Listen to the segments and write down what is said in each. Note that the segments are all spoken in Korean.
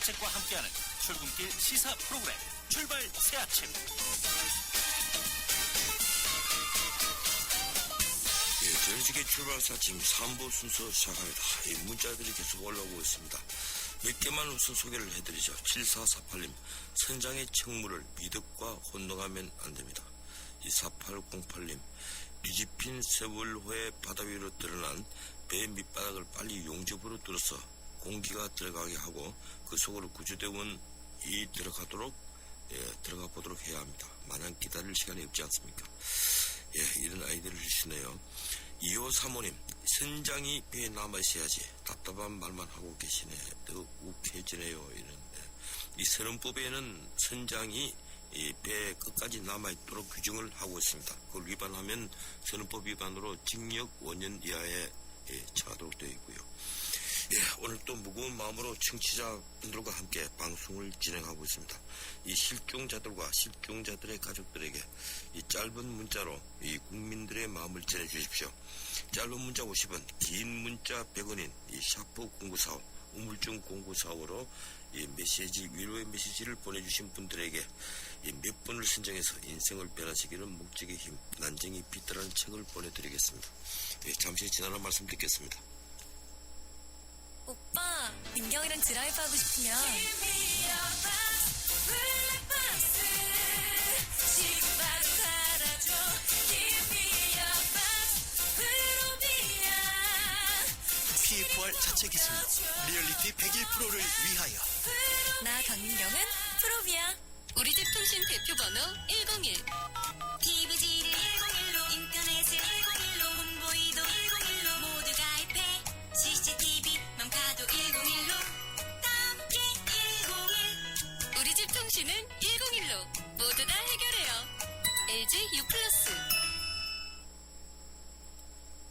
정책과 함께하는 출근길 시사 프로그램 출발 새아침. 전시계 출발 새아침 3부 순서 시작합니다. 문자들이 계속 올라오고 있습니다. 몇 개만 우선 소개를 해드리죠. 7448님, 선장의 책무를 미덕과 혼동하면 안 됩니다. 4808님, 뒤집힌 세월호의 바다 위로 드러난 배 밑바닥을 빨리 용접으로 뚫어서 공기가 들어가게 하고 그 속으로 구조대원이 들어가 보도록 해야 합니다. 마냥 기다릴 시간이 없지 않습니까? 이런 아이디어를 주시네요. 2535님, 선장이 배에 남아있어야지. 답답한 말만 하고 계시네. 더 욱해지네요. 이런데. 이 선언법에는 선장이 이 배 끝까지 남아있도록 규정을 하고 있습니다. 그걸 위반하면 선언법 위반으로 징역 5년 이하에 처하도록 되어 있고요. 오늘 또 무거운 마음으로 청취자분들과 함께 방송을 진행하고 있습니다. 이 실종자들과 실종자들의 가족들에게 이 짧은 문자로 이 국민들의 마음을 전해주십시오. 짧은 문자 50원, 긴 문자 100원인 이 샤프 0945, 우물증 0945로 이 메시지, 위로의 메시지를 보내주신 분들에게 이 몇 분을 선정해서 인생을 변화시키는 목적의 힘, 난쟁이 빛이라는 책을 보내드리겠습니다. 잠시 지나는 말씀 듣겠습니다. 오빠, 민경이랑 드라이브 하고 싶으면 PFR 자체 기술로 리얼리티 101%를 위하여. 나 강민경은 프로비야. 우리 집 통신 대표 번호 101. TV지를 101로, 인터넷을 101로, 문보이도 101로, 모두 가입해. CCTV, 맘카도 101로, 함께 101. 우리 집 통신은 101로 모두 다 해결해요. LG U+.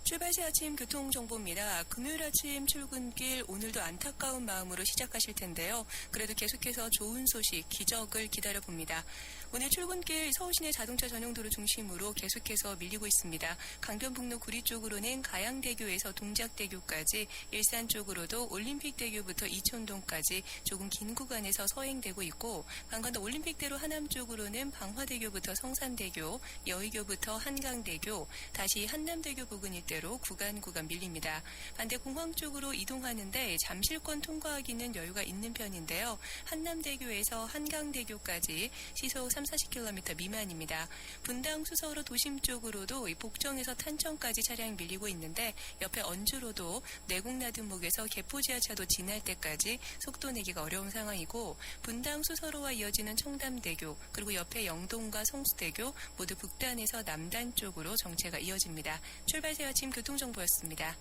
출발새 아침 교통정보입니다. 금요일 아침 출근길 오늘도 안타까운 마음으로 시작하실 텐데요. 그래도 계속해서 좋은 소식, 기적을 기다려봅니다. 오늘 출근길 서울시내 자동차 전용도로 중심으로 계속해서 밀리고 있습니다. 강변북로 구리 쪽으로는 가양대교에서 동작대교까지, 일산 쪽으로도 올림픽대교부터 이촌동까지 조금 긴 구간에서 서행되고 있고, 강간도 올림픽대로 하남 쪽으로는 방화대교부터 성산대교, 여의교부터 한강대교, 다시 한남대교 부근 일대로 구간 밀립니다. 반대 공항 쪽으로 이동하는데 잠실권 통과하기는 여유가 있는 편인데요. 한남대교에서 한강대교까지 시속 30-40km 미만입니다. 분당 수서로 도심 쪽으로도 복정에서 탄천까지 차량 밀리고 있는데, 옆에 언주로도 내곡나들목에서 개포지하차도 지날 때까지 속도 내기가 어려운 상황이고, 분당 수서로와 이어지는 청담대교, 그리고 옆에 영동과 성수대교 모두 북단에서 남단 쪽으로 정체가 이어집니다. 출발새 아침 교통정보였습니다.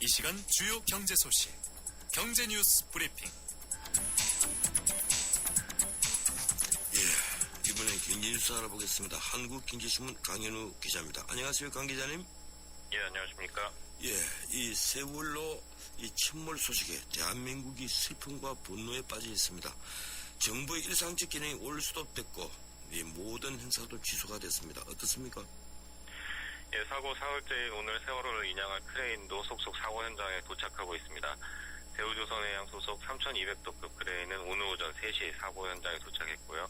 이 시간 주요 경제 소식, 경제 뉴스 브리핑. 이번엔 경제 뉴스 알아보겠습니다. 한국경제신문 강현우 기자입니다. 안녕하세요, 강 기자님. 안녕하십니까. 이 세월호 이 침몰 소식에 대한민국이 슬픔과 분노에 빠져 있습니다. 정부의 일상적 기능이 올 수도 없됐고, 이 모든 행사도 취소가 됐습니다. 어떻습니까? 사고 사흘째인 오늘 세월호를 인양할 크레인도 속속 사고 현장에 도착하고 있습니다. 대우조선해양 소속 3200톤급 크레인은 오늘 오전 3시에 사고 현장에 도착했고요.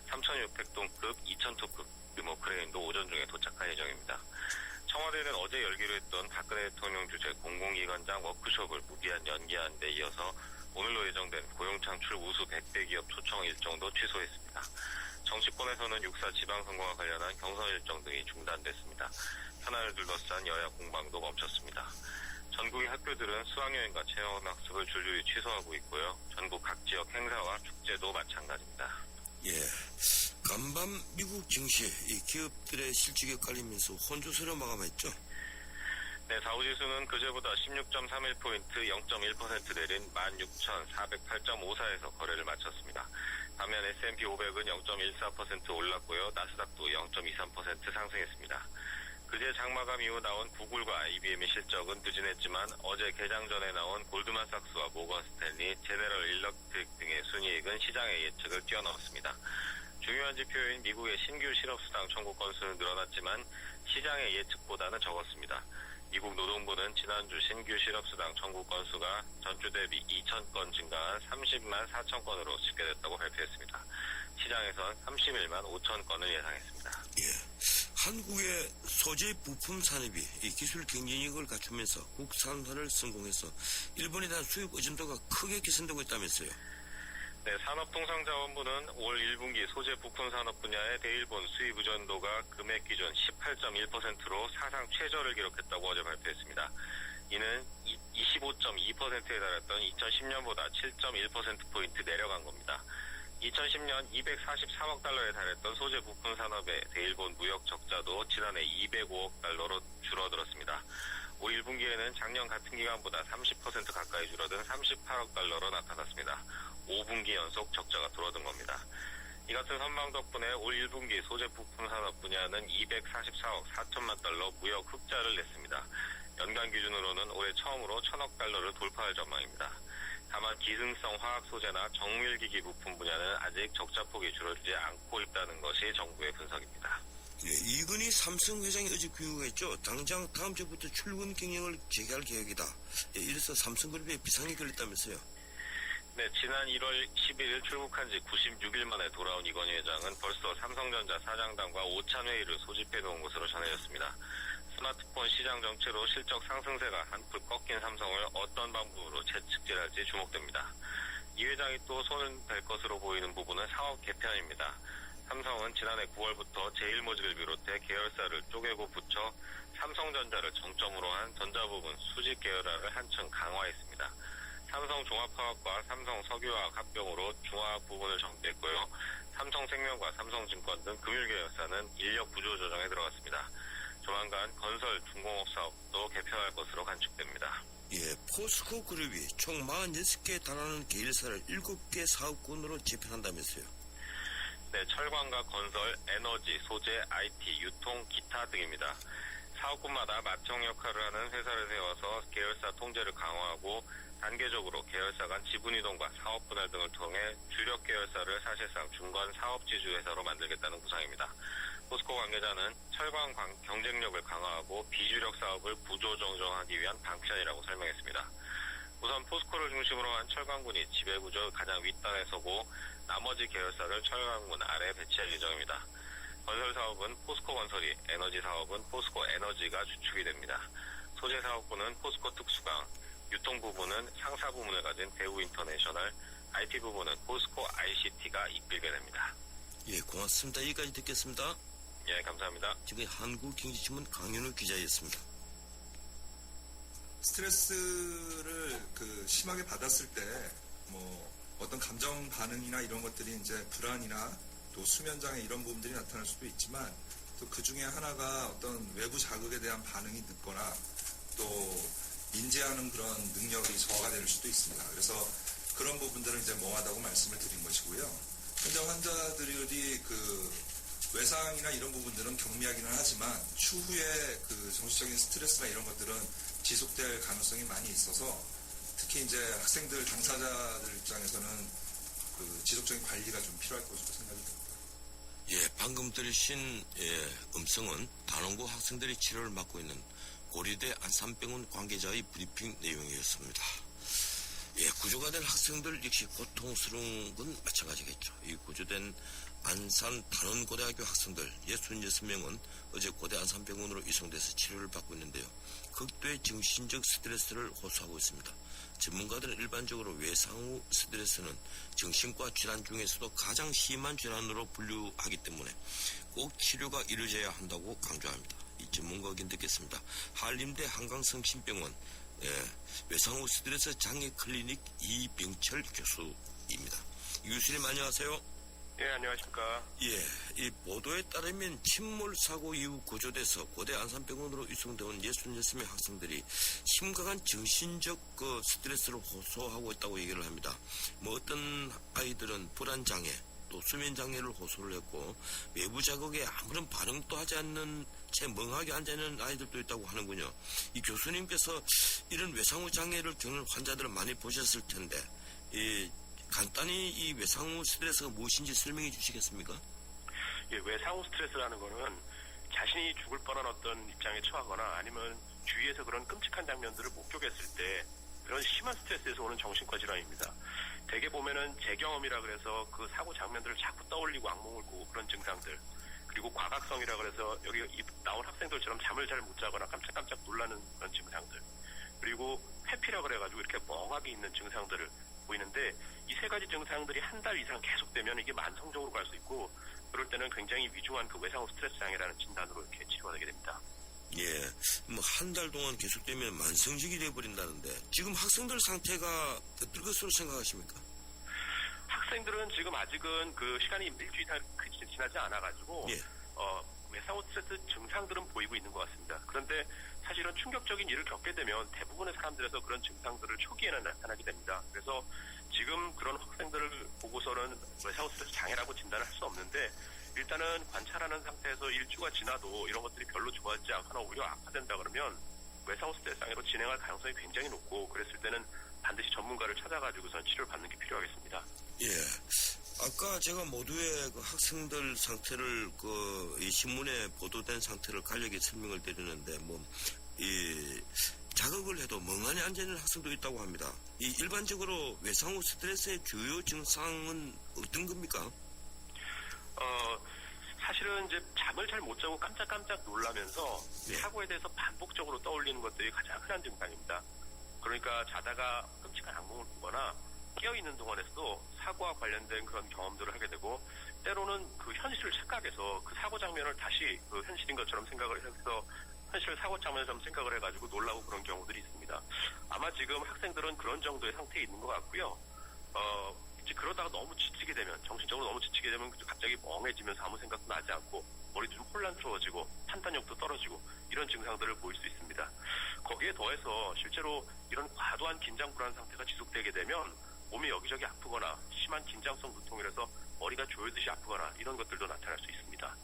3600톤급 2000톤급 규모 크레인도 오전 중에 도착할 예정입니다. 청와대는 어제 열기로 했던 박근혜 대통령 주재 공공기관장 워크숍을 무기한 연기한 데 이어서 오늘로 예정된 고용창출 우수 100대 기업 초청 일정도 취소했습니다. 정치권에서는 6.4 지방선거와 관련한 경선 일정 등이 중단됐습니다. 현안을 둘러싼 여야 공방도 멈췄습니다. 전국의 학교들은 수학여행과 체험학습을 줄줄이 취소하고 있고요. 전국 각 지역 행사와 축제도 마찬가지입니다. 간밤 미국 증시, 이 기업들의 실적이 엇갈리면서 혼조세로 마감했죠? 다우지수는 그제보다 16.31포인트 0.1% 내린 16,408.54에서 거래를 마쳤습니다. 반면 S&P 500은 0.14% 올랐고요. 나스닥도 0.23% 상승했습니다. 그제 장마감 이후 나온 구글과 IBM의 실적은 부진했지만 어제 개장 전에 나온 골드만삭스와 모건스탠리, 제네럴 일렉트릭 등의 순이익은 시장의 예측을 뛰어넘었습니다. 중요한 지표인 미국의 신규 실업수당 청구 건수는 늘어났지만 시장의 예측보다는 적었습니다. 미국 노동부는 지난주 신규 실업수당 청구 건수가 전주 대비 2,000건 증가한 30만 4천 건으로 집계됐다고 발표했습니다. 시장에선 31만 5천 건을 예상했습니다. 예. 한국의 소재 부품 산업이 이 기술 경쟁력을 갖추면서 국산화를 성공해서 일본에 대한 수입 의존도가 크게 개선되고 있다면서요. 네, 산업통상자원부는 올 1분기 소재 부품 산업 분야의 대일본 수입 의존도가 금액 기준 18.1%로 사상 최저를 기록했다고 어제 발표했습니다. 이는 25.2%에 달했던 2010년보다 7.1%포인트 내려간 겁니다. 2010년 243억 달러에 달했던 소재 부품 산업의 대일본 무역 적자도 지난해 205억 달러로 줄어들었습니다. 올 1분기에는 작년 같은 기간보다 30% 가까이 줄어든 38억 달러로 나타났습니다. 5분기 연속 적자가 줄어든 겁니다. 이 같은 선방 덕분에 올 1분기 소재 부품 산업 분야는 244억 4천만 달러 무역 흑자를 냈습니다. 연간 기준으로는 올해 처음으로 1,000억 달러를 돌파할 전망입니다. 다만 기능성 화학 소재나 정밀기기 부품 분야는 아직 적자폭이 줄어들지 않고 있다는 것이 정부의 분석입니다. 예, 이건희 삼성 회장이 어제 귀국했죠. 당장 다음 주부터 출근 경영을 재개할 계획이다. 예, 이래서 삼성그룹에 비상이 걸렸다면서요. 네, 지난 1월 11일 출국한 지 96일 만에 돌아온 이건희 회장은 벌써 삼성전자 사장단과 오찬 회의를 소집해 놓은 것으로 전해졌습니다. 스마트폰 시장 정체로 실적 상승세가 한풀 꺾인 삼성을 어떤 방법으로 채찍질할지 주목됩니다. 이 회장이 또 손을 댈 것으로 보이는 부분은 사업 개편입니다. 삼성은 지난해 9월부터 제일모직을 비롯해 계열사를 쪼개고 붙여 삼성전자를 정점으로 한 전자부분 수직 계열화를 한층 강화했습니다. 삼성종합화학과 삼성석유화학 합병으로 중화학 부분을 정비했고요. 삼성생명과 삼성증권 등 금융계열사는 인력 구조 조정에 들어갔습니다. 조만간 건설, 중공업 사업도 개편할 것으로 관측됩니다. 예, 포스코 그룹이 총 46개에 달하는 계열사를 7개 사업군으로 재편한다면서요. 네, 철강과 건설, 에너지, 소재, IT, 유통, 기타 등입니다. 사업군마다 맏형 역할을 하는 회사를 세워서 계열사 통제를 강화하고 단계적으로 계열사 간 지분이동과 사업 분할 등을 통해 주력 계열사를 사실상 중간 사업지주 회사로 만들겠다는 구상입니다. 포스코 관계자는 철강 경쟁력을 강화하고 비주력 사업을 구조조정하기 위한 방편이라고 설명했습니다. 우선 포스코를 중심으로 한 철강군이 지배구조 가장 윗단에 서고 나머지 계열사를 철강군 아래 배치할 예정입니다. 건설 사업은 포스코 건설이, 에너지 사업은 포스코 에너지가 주축이 됩니다. 소재 사업부는 포스코 특수강, 유통 부분은 상사 부문을 가진 대우 인터내셔널, IT 부분은 포스코 ICT가 이끌게 됩니다. 예, 고맙습니다. 여기까지 듣겠습니다. 예, 감사합니다. 지금 한국경제신문 강현우 기자였습니다. 스트레스를 심하게 받았을 때 어떤 감정 반응이나 이런 것들이 이제 불안이나 또 수면 장애 이런 부분들이 나타날 수도 있지만 또 그 중에 하나가 어떤 외부 자극에 대한 반응이 늦거나 또 인지하는 그런 능력이 저하가 될 수도 있습니다. 그래서 그런 부분들은 이제 멍하다고 말씀을 드린 것이고요. 현재 환자들이 외상이나 이런 부분들은 경미하기는 하지만 추후에 정신적인 스트레스나 이런 것들은 지속될 가능성이 많이 있어서 특히 이제 학생들 당사자들 입장에서는 지속적인 관리가 좀 필요할 것으로 생각이 듭니다. 예, 방금 들으신 음성은 단원고 학생들이 치료를 맡고 있는 고려대 안산병원 관계자의 브리핑 내용이었습니다. 예, 구조가 된 학생들 역시 고통스러운 건 마찬가지겠죠. 이 구조된 안산 단원고등학교 학생들 66명은 어제 고대 안산병원으로 이송돼서 치료를 받고 있는데요. 극도의 정신적 스트레스를 호소하고 있습니다. 전문가들은 일반적으로 외상 후 스트레스는 정신과 질환 중에서도 가장 심한 질환으로 분류하기 때문에 꼭 치료가 이루어져야 한다고 강조합니다. 이 전문가 의견 듣겠습니다. 한림대 한강성심병원 외상 후 스트레스 장애 클리닉 이병철 교수입니다. 이 교수님 안녕하세요. 예, 안녕하십니까. 예, 이 보도에 따르면 침몰 사고 이후 구조돼서 고대 안산병원으로 이송되온 66명 학생들이 심각한 정신적 스트레스를 호소하고 있다고 얘기를 합니다. 어떤 아이들은 불안장애, 또 수면장애를 호소를 했고 외부 자극에 아무런 반응도 하지 않는 채 멍하게 앉아있는 아이들도 있다고 하는군요. 이 교수님께서 이런 외상후 장애를 겪는 환자들을 많이 보셨을 텐데 간단히 이 외상후 스트레스가 무엇인지 설명해 주시겠습니까? 외상후 스트레스라는 거는 자신이 죽을 뻔한 어떤 입장에 처하거나 아니면 주위에서 그런 끔찍한 장면들을 목격했을 때 그런 심한 스트레스에서 오는 정신과 질환입니다. 대개 보면은 재경험이라 그래서 그 사고 장면들을 자꾸 떠올리고 악몽을 꾸고 그런 증상들, 그리고 과각성이라 그래서 여기 나온 학생들처럼 잠을 잘 못 자거나 깜짝깜짝 놀라는 그런 증상들, 그리고 회피라 그래가지고 이렇게 멍하게 있는 증상들을 보이는데 이 세 가지 증상들이 한 달 이상 계속되면 이게 만성적으로 갈 수 있고 그럴 때는 굉장히 위중한 그 외상후 스트레스 장애라는 진단으로 이렇게 치료가 되게 됩니다. 예, 뭐 한 달 동안 계속되면 만성적이 돼버린다는데 지금 학생들 상태가 어떨 것으로 생각하십니까? 학생들은 지금 아직은 그 시간이 일주일 이상 지나지 않아가지고 예. 외상후 스트레스 증상들은 보이고 있는 것 같습니다. 그런데 사실은 충격적인 일을 겪게 되면 대부분의 사람들에서 그런 증상들을 초기에는 나타나게 됩니다. 그래서 지금 그런 학생들을 보고서는 외상후 스트레스 장애라고 진단을 할 수 없는데 일단은 관찰하는 상태에서 일주가 지나도 이런 것들이 별로 좋아지지 않거나 오히려 악화된다 그러면 외상후 스트레스 장애로 진행할 가능성이 굉장히 높고 그랬을 때는 반드시 전문가를 찾아가지고선 치료를 받는 게 필요하겠습니다. 예. 아까 제가 모두의 그 학생들 상태를 이 신문에 보도된 상태를 간략히 설명을 드리는데 이 자극을 해도 멍하니 앉아있는 학생도 있다고 합니다. 이 일반적으로 외상후 스트레스의 주요 증상은 어떤 겁니까? 사실은 이제 잠을 잘 못 자고 깜짝깜짝 놀라면서 네. 사고에 대해서 반복적으로 떠올리는 것들이 가장 흔한 증상입니다. 그러니까 자다가 끔찍한 악몽을 꾸거나 깨어있는 동안에서도 사고와 관련된 그런 경험들을 하게 되고 때로는 그 현실을 착각해서 그 사고 장면을 다시 그 현실인 것처럼 생각을 해서 현실 사고 장면처럼 생각을 해가지고 놀라고 그런 경우들이 있습니다. 아마 지금 학생들은 그런 정도의 상태에 있는 것 같고요. 이제 그러다가 너무 지치게 되면 정신적으로 너무 지치게 되면 갑자기 멍해지면서 아무 생각도 나지 않고 머리도 좀 혼란스러워지고 판단력도 떨어지고 이런 증상들을 보일 수 있습니다. 거기에 더해서 실제로 이런 과도한 긴장 불안 상태가 지속되게 되면 몸이 여기저기 아프거나 심한 긴장성 두통이라서 머리가 조여듯이 아프거나 이런 것들도 나타날 수 있습니다.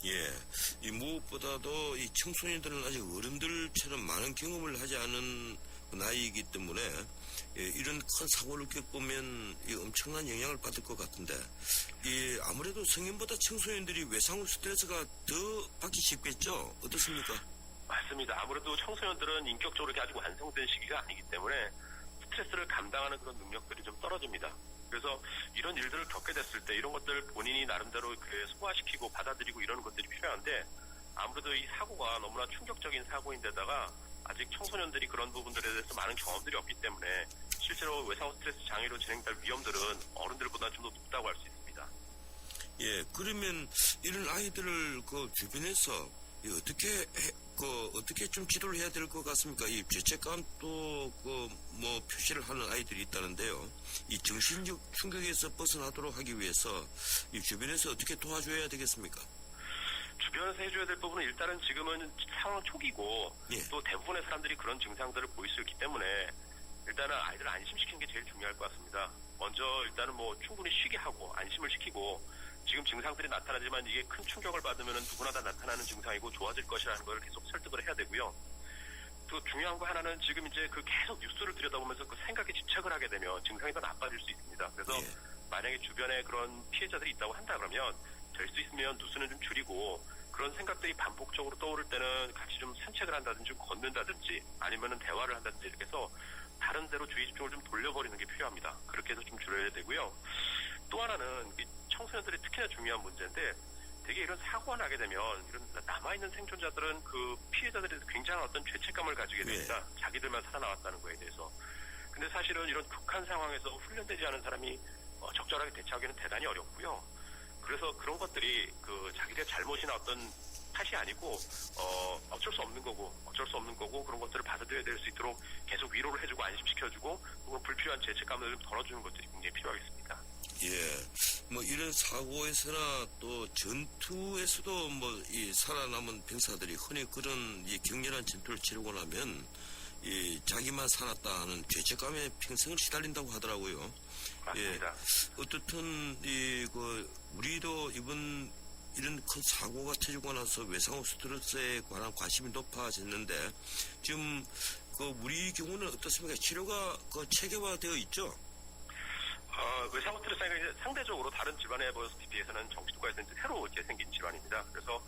예, 이 무엇보다도 이 청소년들은 아직 어른들처럼 많은 경험을 하지 않은 나이이기 때문에 이런 큰 사고를 겪으면 엄청난 영향을 받을 것 같은데 아무래도 성인보다 청소년들이 외상후 스트레스가 더 받기 쉽겠죠? 어떻습니까? 맞습니다. 아무래도 청소년들은 인격적으로 이렇게 아주 완성된 시기가 아니기 때문에 스트레스를 감당하는 그런 능력들이 좀 떨어집니다. 그래서 이런 일들을 겪게 됐을 때 이런 것들 본인이 나름대로 이렇게 소화시키고 받아들이고 이런 것들이 필요한데 아무래도 이 사고가 너무나 충격적인 사고인데다가 아직 청소년들이 그런 부분들에 대해서 많은 경험들이 없기 때문에 실제로 외상후 스트레스 장애로 진행될 위험들은 어른들보다 좀 더 높다고 할 수 있습니다. 예, 그러면 이런 아이들을 그 주변에서 어떻게 좀 지도를 해야 될 것 같습니까? 이 죄책감도 표시를 하는 아이들이 있다는데요. 이 정신적 충격에서 벗어나도록 하기 위해서 이 주변에서 어떻게 도와줘야 되겠습니까? 주변에서 해줘야 될 부분은 일단은 지금은 상황 초기고 예. 또 대부분의 사람들이 그런 증상들을 보일 수 있기 때문에 일단은 아이들을 안심시키는 게 제일 중요할 것 같습니다. 먼저 일단은 충분히 쉬게 하고 안심을 시키고 지금 증상들이 나타나지만 이게 큰 충격을 받으면 누구나 다 나타나는 증상이고 좋아질 것이라는 걸 계속 설득을 해야 되고요. 또 중요한 거 하나는 지금 이제 그 계속 뉴스를 들여다보면서 그 생각에 집착을 하게 되면 증상이 더 나빠질 수 있습니다. 그래서 예. 만약에 주변에 그런 피해자들이 있다고 한다 그러면 될 수 있으면 뉴스는 좀 줄이고 그런 생각들이 반복적으로 떠오를 때는 같이 좀 산책을 한다든지 좀 걷는다든지 아니면은 대화를 한다든지 이렇게 해서 다른 데로 주의 집중을 좀 돌려버리는 게 필요합니다. 그렇게 해서 좀 줄여야 되고요. 또 하나는 이 청소년들이 특히나 중요한 문제인데 되게 이런 사고가 나게 되면 이런 남아있는 생존자들은 그 피해자들에 대해서 굉장한 어떤 죄책감을 가지게 됩니다. 자기들만 살아나왔다는 거에 대해서. 근데 사실은 이런 극한 상황에서 훈련되지 않은 사람이 적절하게 대처하기는 대단히 어렵고요. 그래서 그런 것들이 그 자기들의 잘못이나 어떤 탓이 아니고 어쩔 수 없는 거고 그런 것들을 받아들여야 될 수 있도록 계속 위로를 해주고 안심시켜주고 혹은 불필요한 죄책감을 좀 덜어주는 것들이 굉장히 필요하겠습니다. 예, 이런 사고에서나 또 전투에서도 이 살아남은 병사들이 흔히 그런 이 격렬한 전투를 치르고 나면 자기만 살았다 하는 죄책감에 평생을 시달린다고 하더라고요. 맞습니다. 예, 어떻든 우리도 이런 큰 사고가 터지고 나서 외상후 스트레스에 관한 관심이 높아졌는데 지금 우리 경우는 어떻습니까? 치료가 체계화되어 있죠? 외상후 스트레스 장애가 이제 상대적으로 다른 질환에 비해서는 정신과에서 이제 새로 이제 생긴 질환입니다. 그래서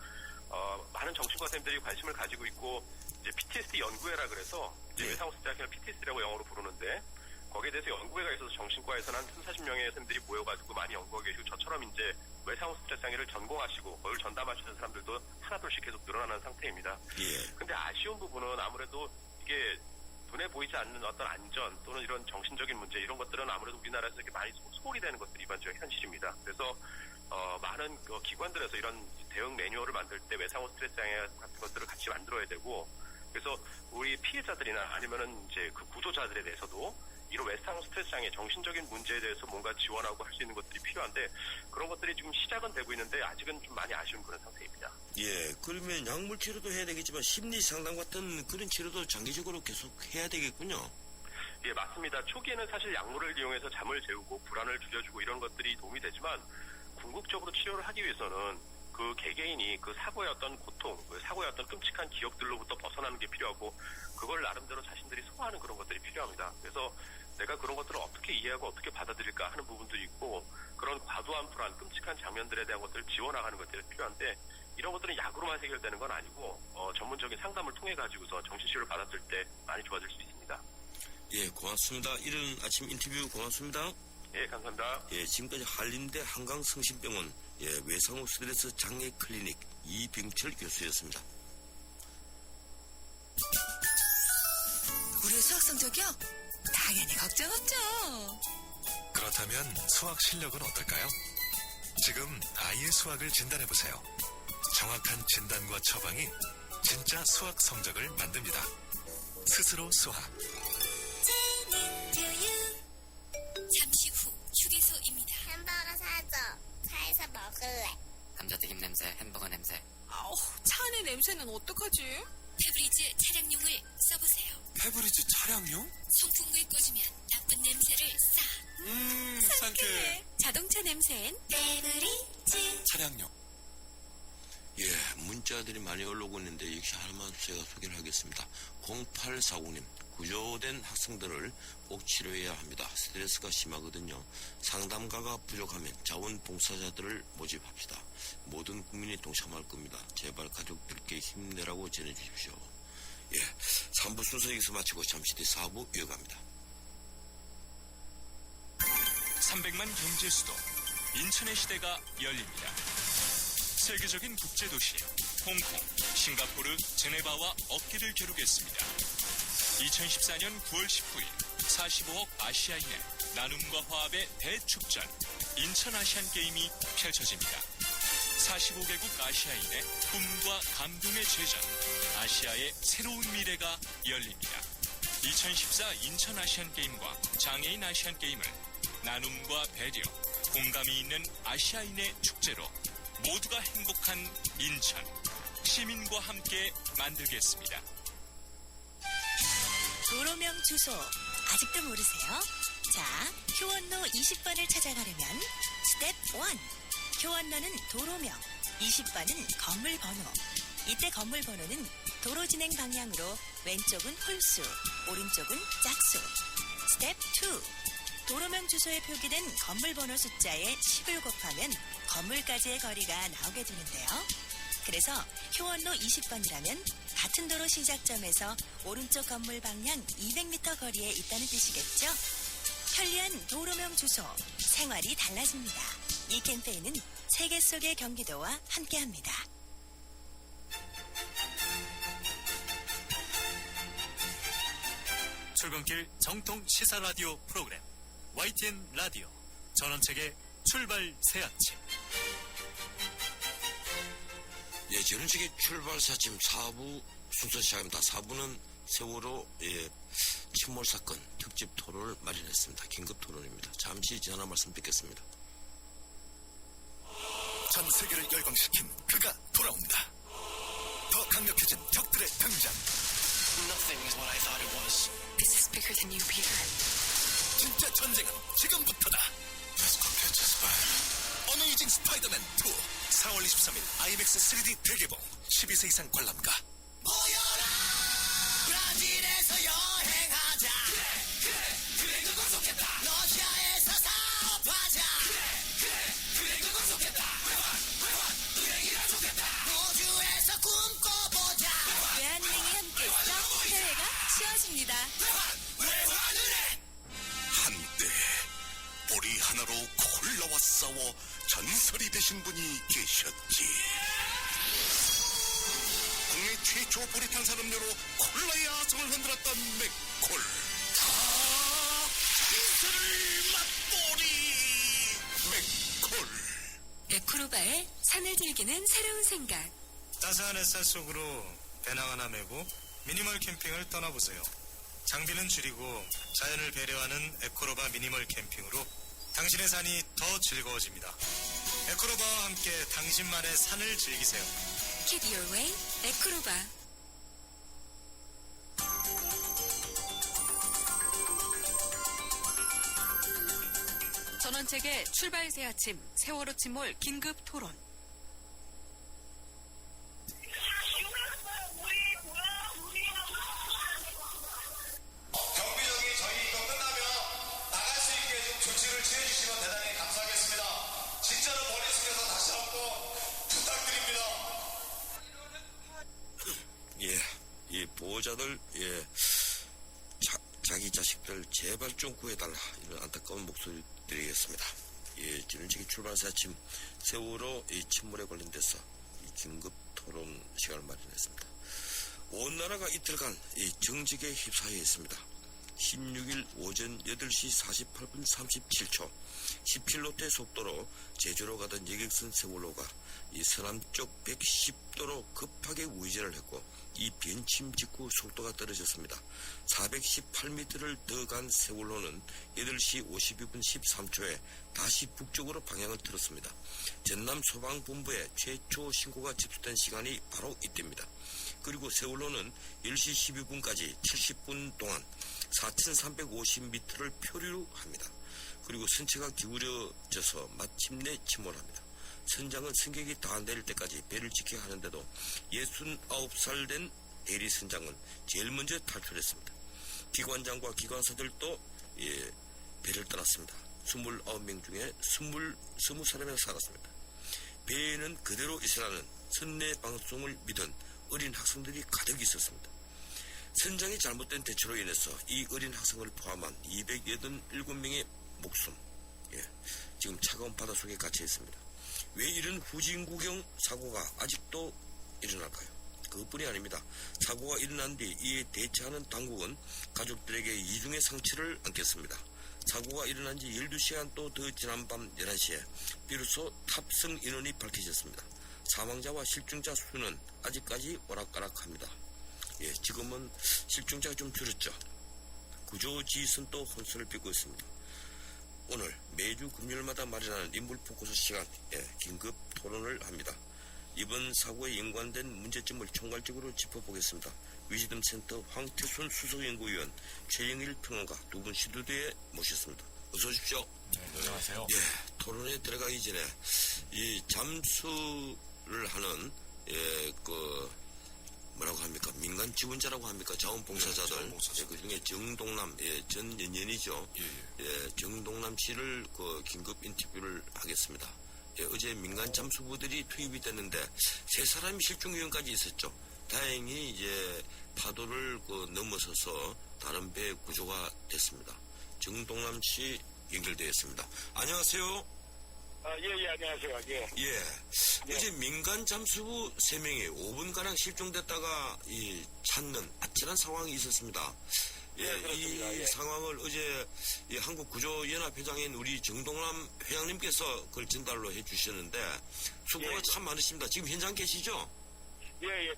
많은 정신과 선생님들이 관심을 가지고 있고 이제 PTSD 연구회라 그래서 이제 네. 외상후 스트레스 장애를 PTSD라고 영어로 부르는데 거기에 대해서 연구회가 있어서 정신과에서는 한 30-40명의 선생님들이 모여가지고 많이 연구하고 계시고 저처럼 이제 외상후 스트레스 장애를 전공하시고 그걸 전담하시는 사람들도 하나둘씩 계속 늘어나는 상태입니다. 예. 근데 아쉬운 부분은 아무래도 이게 눈에 보이지 않는 어떤 안전 또는 이런 정신적인 문제 이런 것들은 아무래도 우리나라에서 이렇게 많이 소홀히 되는 것들이 일반적인 현실입니다. 그래서 많은 기관들에서 이런 대응 매뉴얼을 만들 때 외상후 스트레스 장애 같은 것들을 같이 만들어야 되고 그래서 우리 피해자들이나 아니면은 이제 그 구조자들에 대해서도 이런 외상후 스트레스 장애 정신적인 문제에 대해서 뭔가 지원하고 할 수 있는 것들이 필요한데 그런 것들이 지금 시작은 되고 있는데 아직은 좀 많이 아쉬운 그런 상태입니다. 예, 그러면 약물 치료도 해야 되겠지만 심리 상담 같은 그런 치료도 장기적으로 계속 해야 되겠군요. 예, 맞습니다. 초기에는 사실 약물을 이용해서 잠을 재우고 불안을 줄여주고 이런 것들이 도움이 되지만 궁극적으로 치료를 하기 위해서는 그 개개인이 그 사고의 어떤 고통, 그 사고의 어떤 끔찍한 기억들로부터 벗어나는 게 필요하고 그걸 나름대로 자신들이 소화하는 그런 것들이 필요합니다. 그래서 내가 그런 것들을 어떻게 이해하고 어떻게 받아들일까 하는 부분도 있고 그런 과도한 불안, 끔찍한 장면들에 대한 것들을 지워나가는 것들이 필요한데 이런 것들은 약으로만 해결되는 건 아니고 전문적인 상담을 통해 가지고서 정신치료를 받았을 때 많이 좋아질 수 있습니다. 예, 고맙습니다. 이른 아침 인터뷰 고맙습니다. 예, 감사합니다. 예, 지금까지 한림대 한강성심병원 외상후 스트레스 장애 클리닉 이병철 교수였습니다. 우리 수학 성적이요? 당연히 걱정 없죠. 그렇다면 수학 실력은 어떨까요? 지금 아이의 수학을 진단해보세요. 정확한 진단과 처방이 진짜 수학 성적을 만듭니다. 스스로 수학. 잠시 후 휴게소입니다. 햄버거 사줘. 차에서 먹을래. 감자튀김 냄새, 햄버거 냄새. 아우, 차 안의 냄새는 어떡하지? 페브리즈 차량용을 써보세요. 페브리즈 차량용? 송풍구에 꽂으면 나쁜 냄새를 싹. 상쾌해. 자동차 냄새엔 페브리즈. 차량용. 예, 문자들이 많이 올라오고 있는데 역시 하나만 제가 소개를 하겠습니다. 0849님, 구조된 학생들을 꼭 치료해야 합니다. 스트레스가 심하거든요. 상담가가 부족하면 자원봉사자들을 모집합시다. 모든 국민이 동참할 겁니다. 제발 가족들께 힘내라고 전해주십시오. 예, 3부 순서 여기서 마치고 잠시 뒤 4부 이어갑니다. 300만 경제 수도 인천의 시대가 열립니다. 세계적인 국제도시 홍콩, 싱가포르, 제네바와 어깨를 겨루겠습니다. 2014년 9월 19일 45억 아시아인의 나눔과 화합의 대축전 인천 아시안게임이 펼쳐집니다. 45개국 아시아인의 꿈과 감동의 제전 아시아의 새로운 미래가 열립니다. 2014 인천 아시안게임과 장애인 아시안게임을 나눔과 배려, 공감이 있는 아시아인의 축제로 모두가 행복한 인천, 시민과 함께 만들겠습니다. 도로명 주소 아직도 모르세요? 자, 효원로 20번을 찾아가려면 스텝 1. 효원로는 도로명, 20번은 건물 번호. 이때 건물 번호는 도로 진행 방향으로 왼쪽은 홀수, 오른쪽은 짝수. 스텝 2. 도로명 주소에 표기된 건물 번호 숫자에 10을 곱하면 건물까지의 거리가 나오게 되는데요. 그래서 효원로 20번이라면 같은 도로 시작점에서 오른쪽 건물 방향 200m 거리에 있다는 뜻이겠죠? 편리한 도로명 주소, 생활이 달라집니다. 이 캠페인은 세계 속의 경기도와 함께합니다. 출근길 정통 시사 라디오 프로그램 YTN 라디오 전원책의 출발 새 아침. 예, 전원책의 출발 새 아침 4부 순서 시작합니다. 4부는 세월호 침몰 사건 특집 토론을 마련했습니다. 긴급 토론입니다. 잠시 전화 말씀 듣겠습니다. 전 세계를 열광시킨 그가 돌아옵니다. 더 강력해진 적들의 등장. Nothing is what I thought it was. This is bigger than you, Peter. 진짜 전쟁은 지금부터다. Let's go catch a spider. 어메이징 스파이더맨 2 4월 23일 IMAX 3D 대개봉 12세 이상 관람가. 모여라 브라질에서 여행하자 그래 그건 좋겠다 러시아에서 있습니다. 한때 뿌리 하나로 콜라와 싸워 전설이 되신 분이 계셨지. 국내 최초 보리 탄산음료로 콜라의 아성을 흔들었던 맥콜. 전설을 맛보리 맥콜. 에코로바의 산을 즐기는 새로운 생각. 따스한 햇살 속으로 배낭 하나 메고 미니멀 캠핑을 떠나보세요. 장비는 줄이고 자연을 배려하는 에코로바 미니멀 캠핑으로 당신의 산이 더 즐거워집니다. 에코로바와 함께 당신만의 산을 즐기세요. Keep your way, 에코로바. 전원책의 출발 새 아침 세월호 침몰 긴급 토론. 경비정이 저희 이거 끝나면 나갈 수 있게 좀 조치를 취해주시면 대단히 감사하겠습니다. 진짜로 머리 숙여서 다시 한번 부탁드립니다. 예, 이 보호자들, 자기 자식들 제발 좀 구해달라, 이런 안타까운 목소리 드리겠습니다. 예, 지난주에 출발사 아침 세월호 이 침몰에 관련돼서 이 긴급 토론 시간을 마련했습니다. 온 나라가 이틀간 이 정직에 휩싸여 있습니다. 16일 오전 8시 48분 37초 10km대 속도로 제주로 가던 여객선 세월호가 이 서남쪽 110도로 급하게 우회전을 했고 이 변침 직후 속도가 떨어졌습니다. 418m를 더 간 세월호는 8시 52분 13초에 다시 북쪽으로 방향을 틀었습니다. 전남 소방본부에 최초 신고가 접수된 시간이 바로 이때입니다. 그리고 세월호는 10시 12분까지 70분 동안 4,350m를 표류합니다. 그리고 선체가 기울여져서 마침내 침몰합니다. 선장은 승객이 다 내릴 때까지 배를 지켜야 하는데도 69살 된 대리 선장은 제일 먼저 탈출했습니다. 기관장과 기관사들도 배를 떠났습니다. 29명 중에 20사람이나 살았습니다. 배에는 그대로 있으라는 선내 방송을 믿은 어린 학생들이 가득 있었습니다. 선장이 잘못된 대처로 인해서 이 어린 학생을 포함한 287명의 목숨, 지금 차가운 바닷속에 갇혀 있습니다. 왜 이런 후진구경 사고가 아직도 일어날까요? 그것뿐이 아닙니다. 사고가 일어난 뒤 이에 대처하는 당국은 가족들에게 이중의 상처를 안겼습니다. 사고가 일어난 지 12시간도 더 지난 밤 11시에 비로소 탑승 인원이 밝혀졌습니다. 사망자와 실종자 수는 아직까지 오락가락합니다. 지금은 실종자가 좀 줄었죠. 구조지휘선도 혼선을 빚고 있습니다. 오늘 매주 금요일마다 마련하는 인물 포커스 시간, 긴급 토론을 합니다. 이번 사고에 연관된 문제점을 총괄적으로 짚어보겠습니다. 위즈덤 센터 황태순 수석연구위원, 최영일 평론가 두 분 시도대에 모셨습니다. 어서 오십시오. 네, 안녕하세요. 토론에 들어가기 전에 이 잠수를 하는 뭐라고 합니까? 민간 지원자라고 합니까? 자원봉사자들. 그 중에 정동남, 전 연예인이죠. 정동남 씨를 긴급 인터뷰를 하겠습니다. 어제 민간 잠수부들이 투입이 됐는데 3사람이 실종 위험까지 있었죠. 다행히 이제 파도를 넘어서서 다른 배에 구조가 됐습니다. 정동남 씨 연결되어 있습니다. 안녕하세요. 안녕하세요. 어제 민간 잠수부 3명이 5분가량 실종됐다가 찾는 아찔한 상황이 있었습니다. 이 상황을 어제 한국구조연합회장인 우리 정동남 회장님께서 그걸 전달로 해주셨는데 수고가 참 많으십니다. 지금 현장 계시죠?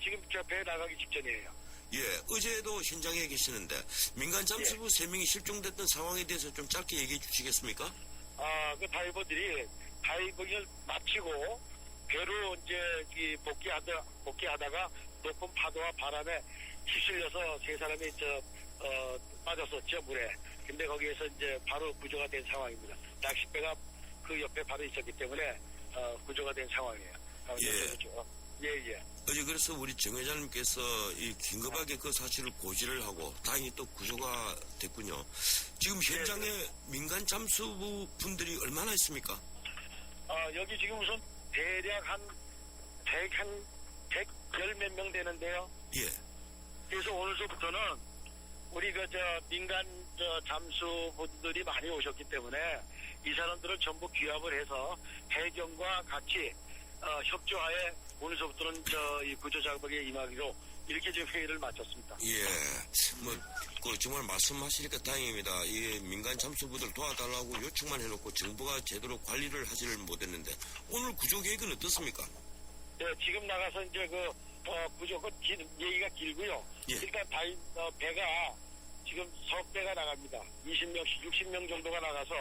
지금 저 배 나가기 직전이에요. 어제도 현장에 계시는데 민간 잠수부 3명이 실종됐던 상황에 대해서 좀 짧게 얘기해 주시겠습니까? 그 다이버들이 다이빙을 마치고 배로 이제 복귀하다가 높은 파도와 바람에 휩쓸려서 3사람이 빠졌었죠, 물에. 근데 거기에서 이제 바로 구조가 된 상황입니다. 낚싯배가 그 옆에 바로 있었기 때문에 구조가 된 상황이에요. 어제 그래서 우리 정 회장님께서 긴급하게 그 사실을 고지를 하고 다행히 또 구조가 됐군요. 지금 현장에 민간 잠수부 분들이 얼마나 있습니까? 여기 지금 우선 대략 한 110몇 명 되는데요. 그래서 오늘서부터는 우리 민간 잠수분들이 많이 오셨기 때문에 이 사람들을 전부 귀합을 해서 해경과 같이 협조하에 오늘서부터는 이 구조 작업에 임하기로 이렇게 지금 회의를 마쳤습니다. 예, 정말 말씀하시니까 다행입니다. 이 민간 잠수부들 도와달라고 요청만 해놓고 정부가 제대로 관리를 하지를 못했는데 오늘 구조 계획은 어떻습니까? 네, 지금 나가서 이제 구조가 얘기가 길고요. 예. 일단 배가 지금 석배가 나갑니다. 20명씩 60명 정도가 나가서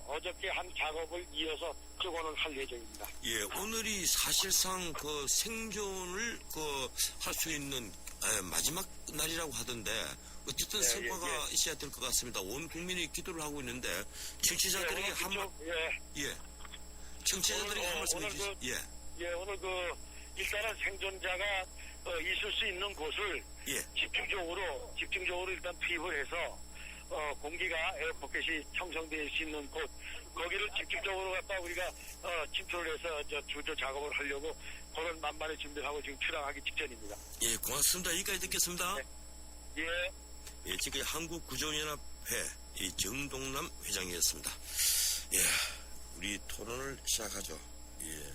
어저께 한 작업을 이어서 복원을 할 예정입니다. 예, 오늘이 사실상 생존을 할 수 있는 마지막 날이라고 하던데 어쨌든 네, 성과가 있어야 될 것 같습니다. 온 국민이 기도를 하고 있는데 청취자들에게 청취자들에게 한 말씀 해주시죠. 오늘 일단은 생존자가 있을 수 있는 곳을 집중적으로 일단 투입을 해서 공기가 에어포켓이 형성될 수 있는 곳 거기를 집중적으로 갖다 우리가 침투를 해서 주조 작업을 하려고 그런 만반의 준비를 하고 지금 출항하기 직전입니다. 예, 고맙습니다. 여기까지 듣겠습니다. 네. 예, 지금 한국구조연합회 정동남 회장이었습니다. 예, 우리 토론을 시작하죠. 예,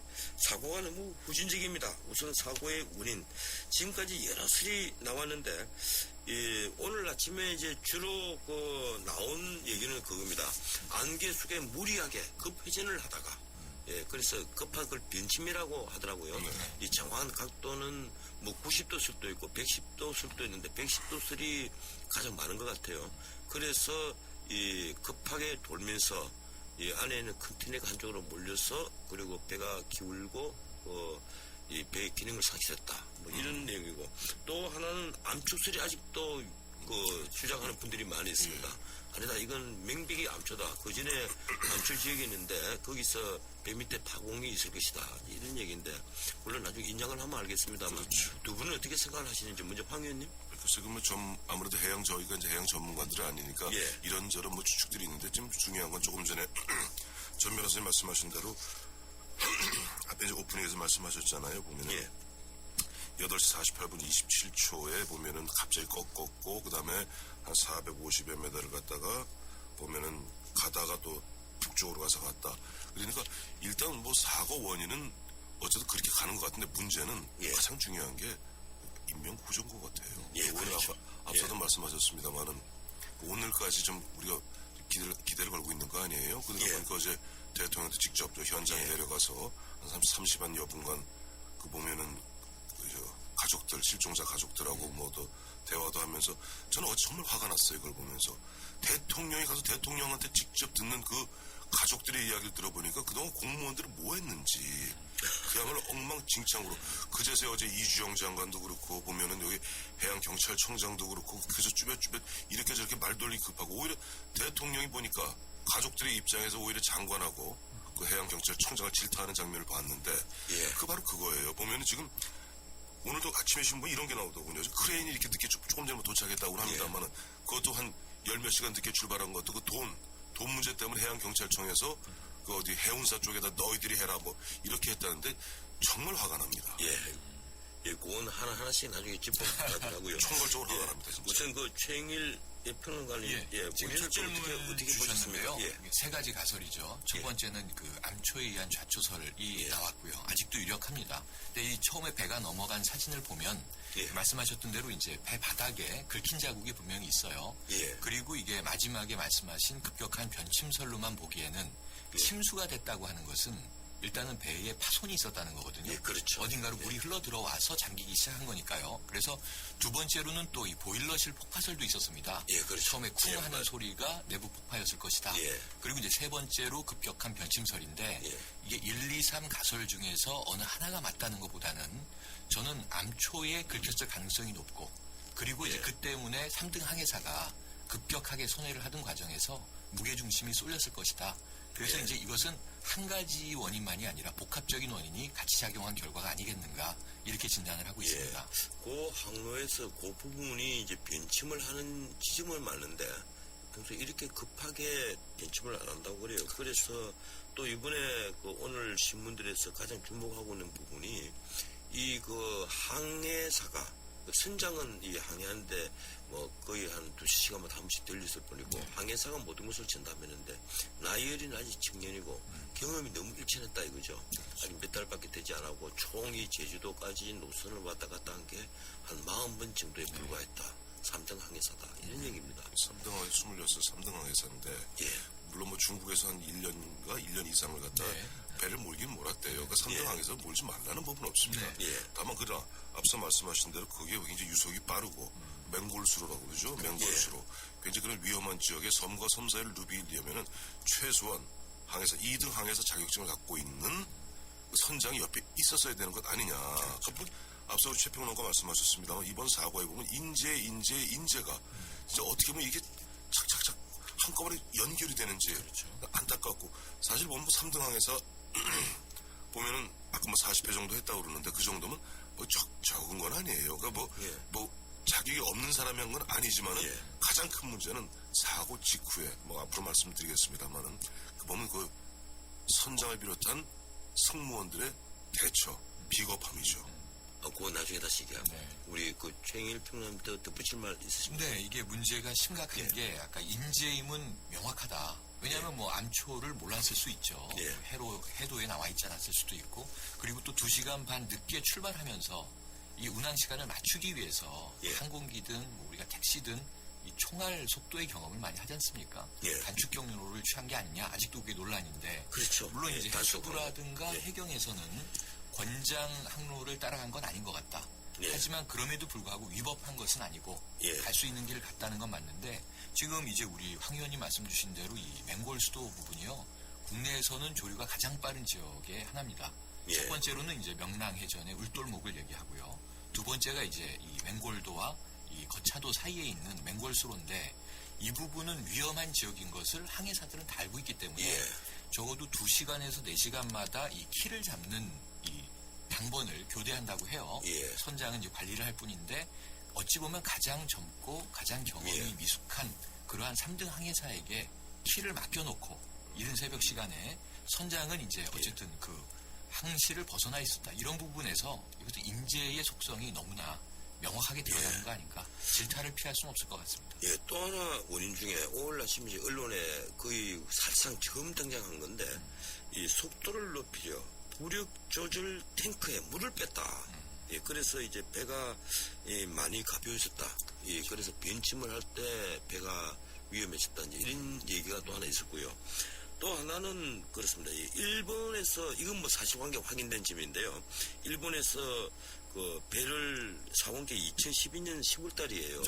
사고가 너무 후진적입니다. 우선 사고의 원인 지금까지 여러 설이 나왔는데 오늘 아침에 이제 주로 나온 얘기는 그겁니다. 안개 속에 무리하게 급회전을 하다가 그래서 급한 걸 변침이라고 하더라고요. 이 정확한 각도는 90도 설도 있고 110도 설도 있는데 110도 설이 가장 많은 것 같아요. 그래서 급하게 돌면서 이 안에 있는 컨테이너가 한쪽으로 몰려서 그리고 배가 기울고 이 배의 기능을 상실했다. 이런 내용이고 또 하나는 암초설이 아직도 주장하는 분들이 많이 있습니다. 아니다, 이건 명백히 암초다. 그 전에 암초 지역이 있는데 거기서 배 밑에 파공이 있을 것이다. 이런 얘기인데 물론 나중에 인정을 하면 알겠습니다만 두 분은 어떻게 생각을 하시는지 먼저 황 의원님. 지금은 아무래도 저희가 이제 해양 전문가들이 아니니까 이런저런 추측들이 있는데 지금 중요한 건 조금 전에 전 변호사님 말씀하신 대로 앞에 이제 오프닝에서 말씀하셨잖아요. 보면은 8시 48분 27초에 보면은 갑자기 꺾었고 그 다음에 한 450여 미터를 갔다가 보면은 가다가 또 북쪽으로 가서 갔다. 그러니까 일단 사고 원인은 어쨌든 그렇게 가는 것 같은데 문제는 가장 중요한 게 인명 구조인 것 같아요. 오늘 앞서도 말씀하셨습니다만은 오늘까지 좀 우리가 기대를 걸고 있는 거 아니에요? 그러다 보니까 어제 대통령도 직접 현장에 내려가서 한 30여 분간 보면은 가족들, 실종자 가족들하고 또 대화도 하면서 저는 어제 정말 화가 났어요. 그걸 보면서 대통령이 가서 대통령한테 직접 듣는 그 가족들의 이야기를 들어보니까 그동안 공무원들은 뭐 했는지 그야말로 엉망진창으로 그제서야 어제 이주영 장관도 그렇고 보면은 여기 해양경찰청장도 그렇고 그저 쭈뼛쭈뼛 이렇게 저렇게 말돌리 급하고 오히려 대통령이 보니까 가족들의 입장에서 오히려 장관하고 그 해양경찰청장을 질타하는 장면을 봤는데 그 바로 그거예요. 보면은 지금 오늘도 아침에 신문 이런 게 나오더군요. 크레인이 이렇게 늦게 조금 전에 도착했다고 합니다만은 그것도 한 10몇 시간 늦게 출발한 것도 그 돈 문제 때문에 해양경찰청에서 그 어디 해운사 쪽에다 너희들이 해라 이렇게 했다는데 정말 화가 납니다. 그건 하나씩 나중에 짚어가더라고요. 총괄적으로 화가 납니다. 진짜. 우선 최영일 평론가님, 지금 첫 질문을 어떻게 주셨는데요. 보셨습니까? 세 가지 가설이죠. 첫 번째는 그 암초에 의한 좌초설이 나왔고요. 아직도 유력합니다. 근데 이 처음에 배가 넘어간 사진을 보면 말씀하셨던 대로 이제 배 바닥에 긁힌 자국이 분명히 있어요. 그리고 이게 마지막에 말씀하신 급격한 변침설로만 보기에는 침수가 됐다고 하는 것은 일단은 배에 파손이 있었다는 거거든요. 그렇죠. 어딘가로 물이 흘러 들어와서 잠기기 시작한 거니까요. 그래서 두 번째로는 또 이 보일러실 폭파설도 있었습니다. 그렇죠. 처음에 쿵 하는 소리가 내부 폭파였을 것이다. 그리고 이제 세 번째로 급격한 변침설인데 이게 1, 2, 3 가설 중에서 어느 하나가 맞다는 것보다는 저는 암초에 긁혔을 가능성이 높고 그리고 이제 그 때문에 3등 항해사가 급격하게 손해를 하던 과정에서 무게중심이 쏠렸을 것이다. 그래서 이제 이것은 한 가지 원인만이 아니라 복합적인 원인이 같이 작용한 결과가 아니겠는가 이렇게 진단을 하고 있습니다. 그 항로에서 그 부분이 이제 변침을 하는 지점을 맞는데 평소에 이렇게 급하게 변침을 안 한다고 그래요. 그래서 또 이번에 오늘 신문들에서 가장 주목하고 있는 부분이 이 항해사가 선장은 이 항해하는데 뭐 거의 한 2시간마다 한 번씩 들렸을 뿐이고 항해사가 모든 것을 전담했는데 나이어린 아직 청년이고 경험이 너무 일천했다 이거죠. 아직 몇 달밖에 되지 않았고 총이 제주도까지 노선을 왔다 갔다 한 게 한 40번 정도에 불과했다. 3등 항해사다 이런 얘기입니다. 3등 항해 26, 3등 항해사인데 물론 뭐 중국에서 한 1년과 1년 이상을 갖다 배를 몰긴 몰았대요. 그러니까 3등 항해사 몰지 말라는 법은 없습니다. 다만 그러나 앞서 말씀하신 대로 거기에 굉장히 유속이 빠르고 맹골수로라고 그러죠. 맹골수로 굉장히 그런 위험한 지역에 섬과 섬 사이를 누비려면은 최소한 항해사 2등 항해사 자격증을 갖고 있는 그 선장이 옆에 있었어야 되는 것 아니냐. 그러니까 앞서 우리 최평론가 말씀하셨습니다만 이번 사고에 보면 인재가 진짜 어떻게 보면 이게 착착착 한꺼번에 연결이 되는지 안타깝고 사실 보면 3등 항해사 보면은 아까 뭐 40회 정도 했다고 그러는데 그 정도면 뭐 적은 건 아니에요. 그러니까 뭐 자격이 없는 사람이 한 건 아니지만은 가장 큰 문제는 사고 직후에 뭐 앞으로 말씀드리겠습니다만은 그 보면 그 선장을 비롯한 승무원들의 대처 비겁함이죠. 그거 나중에 다시 얘기하고 우리 그 최영일 평론님 덧붙일 말 있으십니까? 네, 이게 문제가 심각한 게 아까 인재임은 명확하다. 왜냐하면 뭐 암초를 몰랐을 수 있죠. 해도에 나와 있지 않았을 수도 있고 그리고 또 2시간 반 늦게 출발하면서 이 운항 시간을 맞추기 위해서 항공기든 뭐 우리가 택시든 이 총알 속도의 경험을 많이 하지 않습니까? 단축 경로를 취한 게 아니냐 아직도 그게 논란인데 그렇죠. 물론 이제 해수부라든가 해경에서는 권장 항로를 따라간 건 아닌 것 같다. 하지만 그럼에도 불구하고 위법한 것은 아니고 갈 수 있는 길을 갔다는 건 맞는데 지금 이제 우리 황 의원님 말씀 주신 대로 이 맹골수도 부분이요. 국내에서는 조류가 가장 빠른 지역의 하나입니다. 첫 번째로는 이제 명랑해전의 울돌목을 얘기하고요. 두 번째가 이제 이 맹골도와 이 거차도 사이에 있는 맹골수로인데 이 부분은 위험한 지역인 것을 항해사들은 다 알고 있기 때문에 적어도 2시간에서 4시간마다 이 키를 잡는 이 당번을 교대한다고 해요. 선장은 이제 관리를 할 뿐인데 어찌 보면 가장 젊고 가장 경험이 미숙한 그러한 3등 항해사에게 키를 맡겨놓고 이른 새벽 시간에 선장은 이제 어쨌든 그 항시를 벗어나 있었다. 이런 부분에서 이것도 인재의 속성이 너무나 명확하게 드러나는 거 아닌가. 질타를 피할 수는 없을 것 같습니다. 또 하나 원인 중에 오늘 아침 이제 언론에 거의 사실상 처음 등장한 건데 이 속도를 높이죠. 부력 조절 탱크에 물을 뺐다. 그래서 이제 배가 많이 가벼워졌다. 그래서 변침을 할 때 배가 위험해졌다. 이제 이런 얘기가 또 하나 있었고요. 또 하나는 그렇습니다. 일본에서 이건 뭐 사실관계 확인된 점인데요. 일본에서 그 배를 사온 게 2012년 10월 달이에요.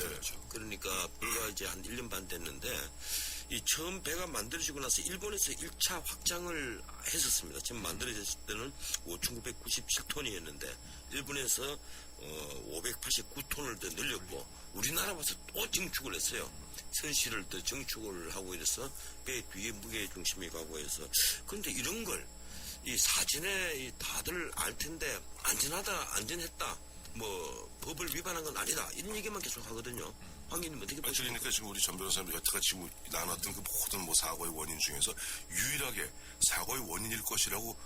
그러니까 불과 이제 한 1년 반 됐는데 이 처음 배가 만들어지고 나서 일본에서 1차 확장을 했었습니다. 지금 만들어졌을 때는 5,997톤이었는데 일본에서 589톤을 더 늘렸고 우리나라 와서 또 증축을 했어요. 선실을 더 증축을 하고 이래서 배 뒤에 무게 중심이 가고 해서 그런데 이런 걸 이 사전에 다들 알 텐데 안전했다 뭐 법을 위반한 건 아니다 이런 얘기만 계속 하거든요. 황 의원님 어떻게 보십니까? 그러니까 지금 우리 전 변호사님 여태까지 지금 나눴던 그 모든 뭐 사고의 원인 중에서 유일하게 사고의 원인일 것이라고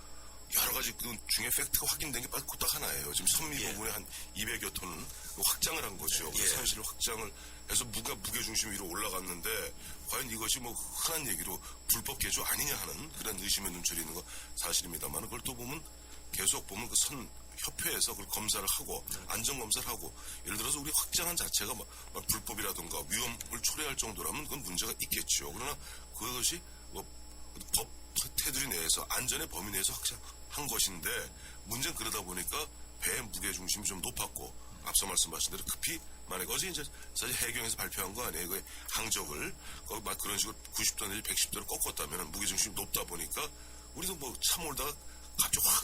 여러 가지 그 중에 팩트가 확인된 게 딱 하나예요. 지금 선미 부분에 한 200여 톤 확장을 한 거죠. 산실을 확장을 해서 무게 중심 위로 올라갔는데 과연 이것이 뭐 흔한 얘기로 불법 개조 아니냐 하는 그런 의심의 눈초리 있는 거 사실입니다만 그걸 또 보면 계속 보면 그 선 협회에서 그걸 검사를 하고 안전 검사를 하고 예를 들어서 우리 확장한 자체가 막 불법이라든가 위험을 초래할 정도라면 그건 문제가 있겠죠. 그러나 그것이 뭐 법 테두리 내에서 안전의 범위 내에서 확장한 것인데 문제는 그러다 보니까 배의 무게 중심이 좀 높았고 앞서 말씀하신 대로 급히 만약에 어제 이제 사실 해경에서 발표한 거 아니에요. 그 항적을 막 그런 식으로 90도 내지 110도로 꺾었다면 무게 중심이 높다 보니까 우리도 뭐 차 몰다가 갑자기 확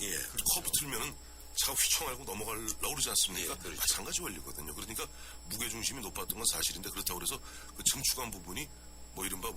커브 틀면은 차가 휘청하고 넘어가려고 그러지 않습니까? 마찬가지 원리거든요. 그러니까 무게 중심이 높았던 건 사실인데 그렇다고 해서 그 증축한 부분이 뭐 이른바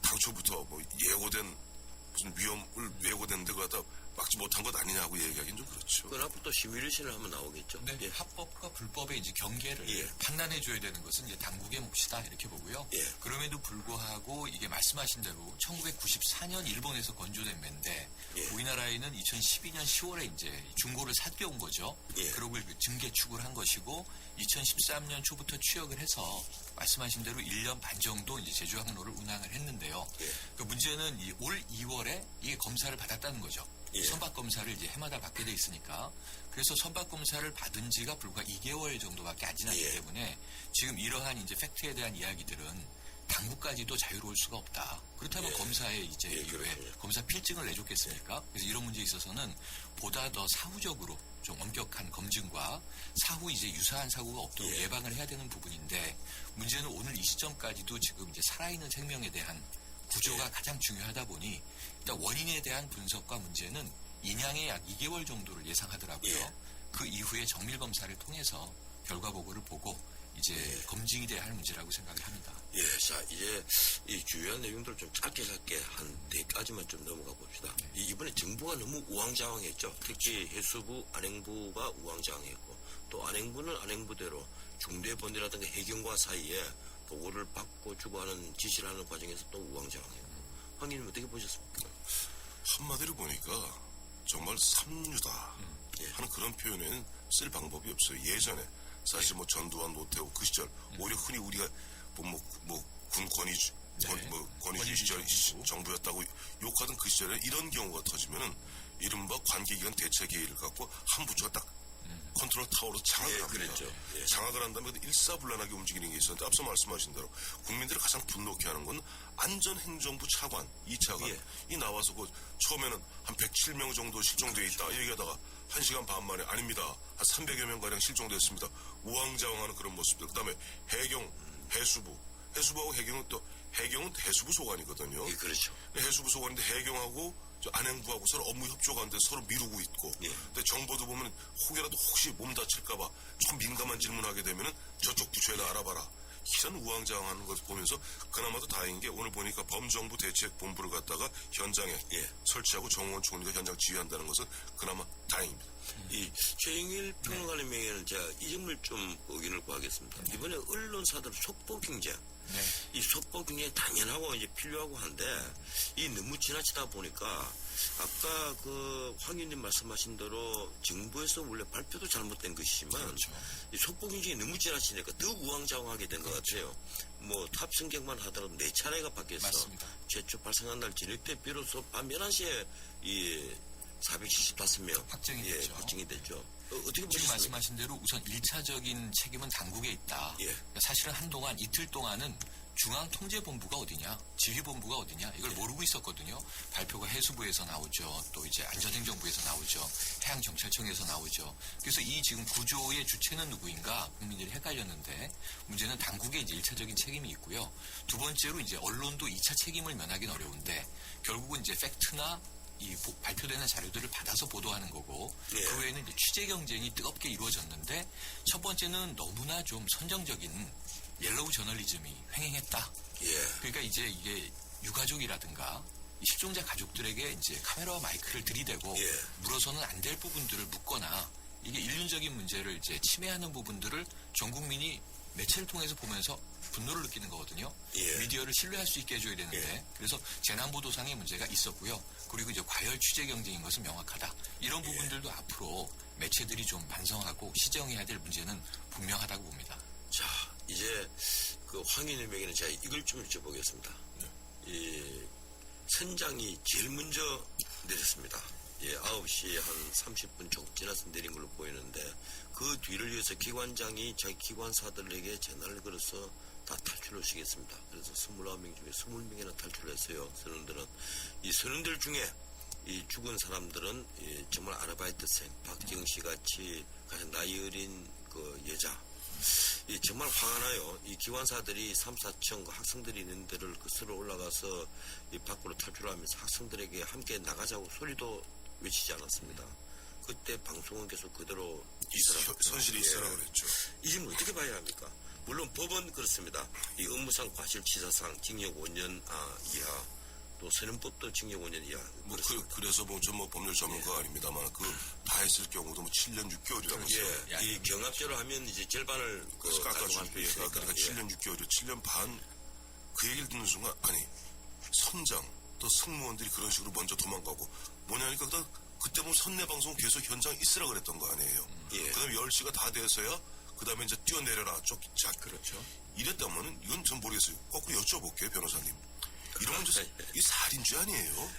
당초부터 뭐 예고된 무슨 위험을 예고된 데가 갖다 막지 못한 것 아니냐고 얘기하기는 좀 그렇죠. 그건 앞으로 또 시뮬레이션을 하면 나오겠죠. 네, 예. 합법과 불법의 이제 경계를 예. 판단해줘야 되는 것은 이제 당국의 몫이다 이렇게 보고요. 예. 그럼에도 불구하고 이게 말씀하신 대로 1994년 일본에서 건조된 매인데 예. 우리나라에는 2012년 10월에 이제 중고를 사들여온 거죠. 예. 그러고 증계 추구를 한 것이고 2013년 초부터 취역을 해서 말씀하신 대로 1년 반 정도 이제 제주 항로를 운항을 했는데요. 예. 그 문제는 올 2월에 이게 검사를 받았다는 거죠. 예. 선박 검사를 이제 해마다 받게 돼 있으니까 그래서 선박 검사를 받은 지가 불과 2개월 정도밖에 안 지났기 예. 때문에 지금 이러한 이제 팩트에 대한 이야기들은 당국까지도 자유로울 수가 없다. 그렇다면 예. 검사의 이제 예, 왜 검사 필증을 내줬겠습니까? 그래서 이런 문제에 있어서는 보다 더 사후적으로 좀 엄격한 검증과 사후 이제 유사한 사고가 없도록 예. 예방을 해야 되는 부분인데 문제는 오늘 이 시점까지도 지금 이제 살아있는 생명에 대한 구조가 예. 가장 중요하다 보니 일단 원인에 대한 분석과 문제는 인양의 약 2개월 정도를 예상하더라고요. 예. 그 이후에 정밀 검사를 통해서 결과 보고를 보고 이제 예. 검증이 돼야 할 문제라고 생각을 합니다. 예, 자, 이제 이 주요한 내용들을 좀 짧게 한 4가지만 좀 넘어가 봅시다. 이번에 정부가 너무 우왕좌왕했죠. 특히 해수부, 안행부가 우왕좌왕했고, 또 안행부는 안행부대로 중대본이라든가 해경과 사이에 보고를 받고 주고 하는 지시를 하는 과정에서 또 우왕좌왕했고. 황 의원님 어떻게 보셨습니까? 한마디로 보니까 정말 삼류다 하는 그런 표현에는 쓸 방법이 없어요. 예전에 사실 뭐 전두환, 노태우 그 시절 오히려 흔히 우리가 군 권위주의 시절 정부였다고 욕하던 그 시절에 이런 경우가 터지면은 이른바 관계기관 대책회의를 갖고 한 부처가 딱 컨트롤 타워로 장악을 합니다. 그랬죠. 예. 장악을 한 다음에 일사불란하게 움직이는 게 있었는데 앞서 말씀하신 대로 국민들을 가장 분노케 하는 건 안전행정부 차관, 2차관 예. 이 나와서 그 처음에는 한 107명 정도 실종돼 있다 얘기하다가 1시간 반 만에 아닙니다. 한 300여 명가량 실종됐습니다. 우왕좌왕하는 그런 모습들. 그 다음에 해경, 해수부하고 해경은 또 해경은 해수부 소관이거든요. 예, 그렇죠. 해수부 소관인데 해경하고 안행부하고 서로 업무 협조가 안 돼서 서로 미루고 있고. 예. 근데 정보도 보면 혹시 몸 다칠까봐 좀 민감한 질문하게 되면은 저쪽 부처에다 알아봐라. 이런 우왕좌왕하는 것을 보면서 그나마도 다행인 게 오늘 보니까 범정부 대책본부를 갖다가 현장에 예. 설치하고 정홍원 총리가 현장 지휘한다는 것은 그나마 다행입니다. 이 최영일 평론가의 명예는 제가 이 점을 좀 의견을 구하겠습니다. 이번에 언론사들 속보 경쟁, 이 속보 경쟁이 당연하고 이제 필요하고 한데 이 너무 지나치다 보니까 아까 그 황 의원님 말씀하신 대로 정부에서 원래 발표도 잘못된 것이지만 그렇죠. 이 속보 경쟁이 너무 지나치니까 더 우왕좌왕하게 된 것 같아요. 뭐 탑 승객만 하더라도 4차례가 바뀌었어. 맞습니다. 최초 발생한 날 저녁 때 비로소 밤 11시에 이 475명 확정이 됐죠. 확정이 됐죠. 어떻게 지금 보셨습니까? 말씀하신 대로 우선 1차적인 책임은 당국에 있다. 예. 사실은 한동안 이틀 동안은 중앙통제본부가 어디냐, 지휘본부가 어디냐 이걸 모르고 있었거든요. 발표가 해수부에서 나오죠. 또 이제 안전행정부에서 나오죠. 해양경찰청에서 나오죠. 그래서 이 지금 구조의 주체는 누구인가 국민들이 헷갈렸는데 문제는 당국의 이제 1차적인 책임이 있고요. 두 번째로 이제 언론도 2차 책임을 면하기는 어려운데 결국은 이제 팩트나 이 발표되는 자료들을 받아서 보도하는 거고 예. 그 외에는 이제 취재 경쟁이 뜨겁게 이루어졌는데 첫 번째는 너무나 좀 선정적인 옐로우 저널리즘이 횡행했다. 예. 그러니까 이제 이게 유가족이라든가 이 실종자 가족들에게 이제 카메라와 마이크를 들이대고 예. 물어서는 안 될 부분들을 묻거나 이게 인륜적인 문제를 이제 침해하는 부분들을 전 국민이 매체를 통해서 보면서 분노를 느끼는 거거든요. 예. 미디어를 신뢰할 수 있게 해줘야 되는데 그래서 재난보도상의 문제가 있었고요. 그리고 이제 과열 취재 경쟁인 것은 명확하다. 이런 부분들도 앞으로 매체들이 좀 반성하고 시정해야 될 문제는 분명하다고 봅니다. 자, 이제 그 황인의 명예는 제가 이걸 좀 여쭤보겠습니다. 이 선장이 제일 먼저 내렸습니다. 예, 9시 한 30분 조금 지나서 내린 걸로 보이는데 그 뒤를 이어서 기관장이 자기 기관사들에게 전화를 걸어서 다 탈출을 시켰습니다. 그래서 29명 중에 20명이나 탈출을 했어요. 선원들은. 이 선원들 중에 이 죽은 사람들은 이 정말 아르바이트생, 박정씨 같이 가장 나이 어린 그 여자. 이 정말 화가 나요. 이 기관사들이 3, 4층 그 학생들이 있는 데를 거슬러 올라가서 이 밖으로 탈출하면서 학생들에게 함께 나가자고 소리도 외치지 않았습니다. 그때 방송은 계속 그대로 선실이 있으라 그랬죠. 이 점을 어떻게 봐야 합니까? 물론 법은 그렇습니다. 이 업무상 과실치사상 징역 5년 이하 또 선임법도 징역 5년 이하. 그래서 전 법률 전문가가 아닙니다만 다 했을 경우도 7년 6개월이라고 했어요. 이 경합죄로 하면 이제 절반을 깎아주고 있으니까. 그러니까 7년 6개월이요. 7년 반 그 얘기를 듣는 순간 선장 또 승무원들이 그런 식으로 먼저 도망가고 뭐냐니까 그때 보면 선내 방송 계속 현장 있으라 그랬던 거 아니에요. 그다음에 10시가 다 돼서야 그다음에 이제 뛰어내려라 자 그렇죠. 이랬다면은 이건 전 모르겠어요. 거꾸로 여쭤볼게요, 변호사님. 이러면 이 살인죄 아니에요?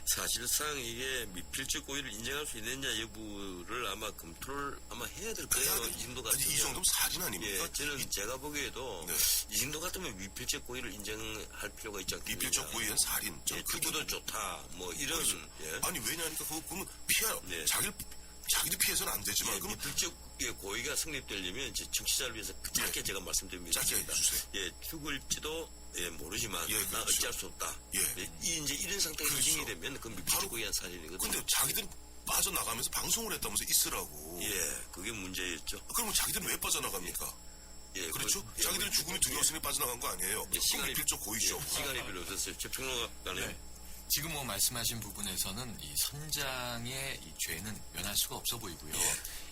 사실상 이게 미필적 고의를 인정할 수 있느냐 여부를 아마 검토를 해야 될 거예요. 이 정도 같으면. 이 정도면 살인 아닙니까? 저는 제가 보기에도 이 정도 같으면 미필적 고의를 인정할 필요가 있지 않겠습니까? 미필적 고의는 살인. 그보다 좋다. 이런. 아니 왜냐니까 그거는 자기도 피해서는 안 되지만 미필적 고의가 성립되려면 이제 청취자를 위해서 짧게 제가 말씀드립니다. 짧게 해주세요. 죽을지도 모르지만 나 어찌할 수 없다. 이제 이런 상태가 인정이 되면 그건 미필적 고의한 살인이거든요. 근데 자기들은 빠져나가면서 방송을 했다면서 있으라고. 그게 문제였죠. 그러면 자기들은 왜 빠져나갑니까? 그렇죠? 자기들은 죽음이 두려웠으니 빠져나간 거 아니에요. 미필적 고의죠. 시간이 별로 없었어요. 평론가님. 지금 말씀하신 부분에서는 이 선장의 이 죄는 면할 수가 없어 보이고요.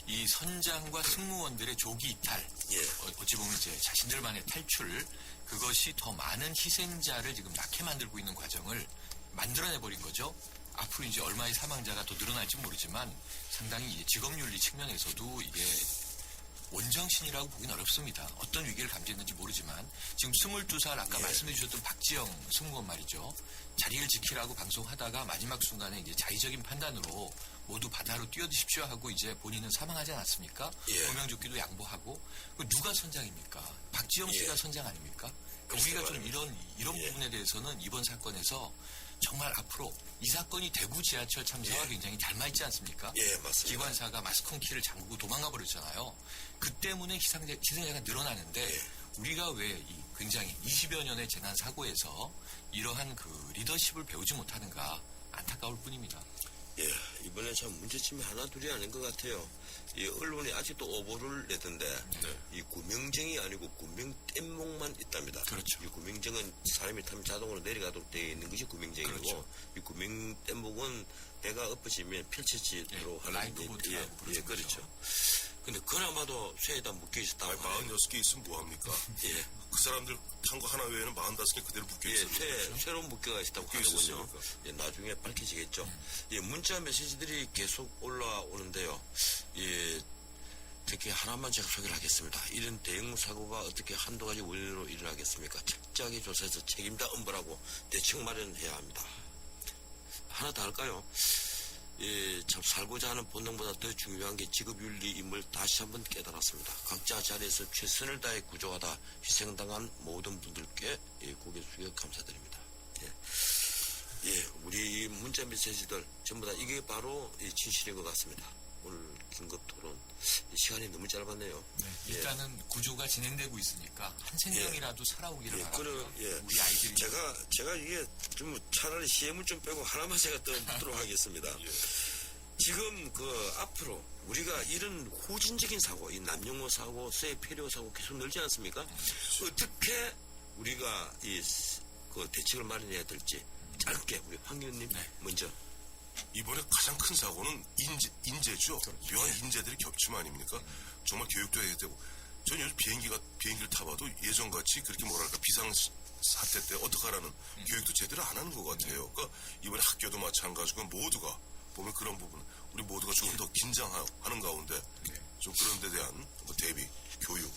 이 선장과 승무원들의 조기 이탈, 어찌 보면 이제 자신들만의 탈출, 그것이 더 많은 희생자를 지금 낳게 만들고 있는 과정을 만들어내버린 거죠. 앞으로 이제 얼마의 사망자가 더 늘어날지 모르지만 상당히 이제 직업윤리 측면에서도 이게 원정신이라고 보기는 어렵습니다. 어떤 위기를 감지했는지 모르지만 지금 22살 아까 말씀해 주셨던 박지영 승무원 말이죠. 자리를 지키라고 방송하다가 마지막 순간에 이제 자의적인 판단으로 모두 바다로 뛰어드십시오 하고 이제 본인은 사망하지 않았습니까? 구명조끼도 양보하고 누가 선장입니까? 박지영 씨가 선장 아닙니까? 우리가 좀 이런 부분에 대해서는 이번 사건에서 정말 앞으로 이 사건이 대구 지하철 참사와 굉장히 닮아있지 않습니까? 맞습니다. 기관사가 마스콘 키를 잠그고 도망가 버렸잖아요. 그 때문에 희생자가 늘어나는데 우리가 왜 굉장히 20여 년의 재난 사고에서 이러한 그 리더십을 배우지 못하는가 안타까울 뿐입니다. 이번에 참 문제점이 하나 둘이 아닌 것 같아요. 이 언론이 아직도 오보를 내던데 이 구명정이 아니고 구명뗏목만 있답니다. 그렇죠. 이 구명정은 사람이 타면 자동으로 내려가도록 되어 있는 것이 구명정이고 그렇죠. 이 구명뗏목은 배가 엎어지면 펼쳐지도록 하는 라이프보트라고 부르죠. 그렇죠. 근데 그나마도 쇠에다 묶여 있었다고. 46개 있으면 뭐합니까? 그 사람들 탄 거 하나 외에는 45개 그대로 묶여 있어요. 쇠로 묶여가 있다고 하더군요. 나중에 밝혀지겠죠. 문자 메시지들이 계속 올라오는데요. 특히 하나만 제가 소개를 하겠습니다. 이런 대형 사고가 어떻게 한두 가지 원인으로 일어나겠습니까? 철저하게 조사해서 책임자 엄벌하고 대책 마련해야 합니다. 하나 더 할까요? 참 살고자 하는 본능보다 더 중요한 게 직업윤리임을 다시 한번 깨달았습니다. 각자 자리에서 최선을 다해 구조하다 희생당한 모든 분들께 고개 숙여 감사드립니다. 우리 문자 메시지들 전부 다 이게 바로 진실인 것 같습니다. 오늘 긴급 토론 시간이 너무 짧았네요. 일단은 구조가 진행되고 있으니까 한 생명이라도 살아오기를 바랍니다. 우리 아이들이 제가 이게 좀 차라리 CM을 좀 빼고 하나만 제가 더 묻도록 하겠습니다. 지금 앞으로 우리가 이런 후진적인 사고, 이 남용호 사고, 쇠 폐료 사고 계속 늘지 않습니까? 어떻게 우리가 대책을 마련해야 될지 짧게 우리 황 의원님 먼저. 이번에 가장 큰 사고는 인재죠. 묘한 인재들이 겹치면 아닙니까? 정말 교육도 해야 되고. 저는 요즘 비행기를 타봐도 예전같이 그렇게 비상사태 때 어떡하라는 교육도 제대로 안 하는 것 같아요. 그러니까 이번에 학교도 마찬가지고 모두가 보면 그런 부분 우리 모두가 조금 더 긴장하는 가운데 좀 그런 데 대한 대비, 교육,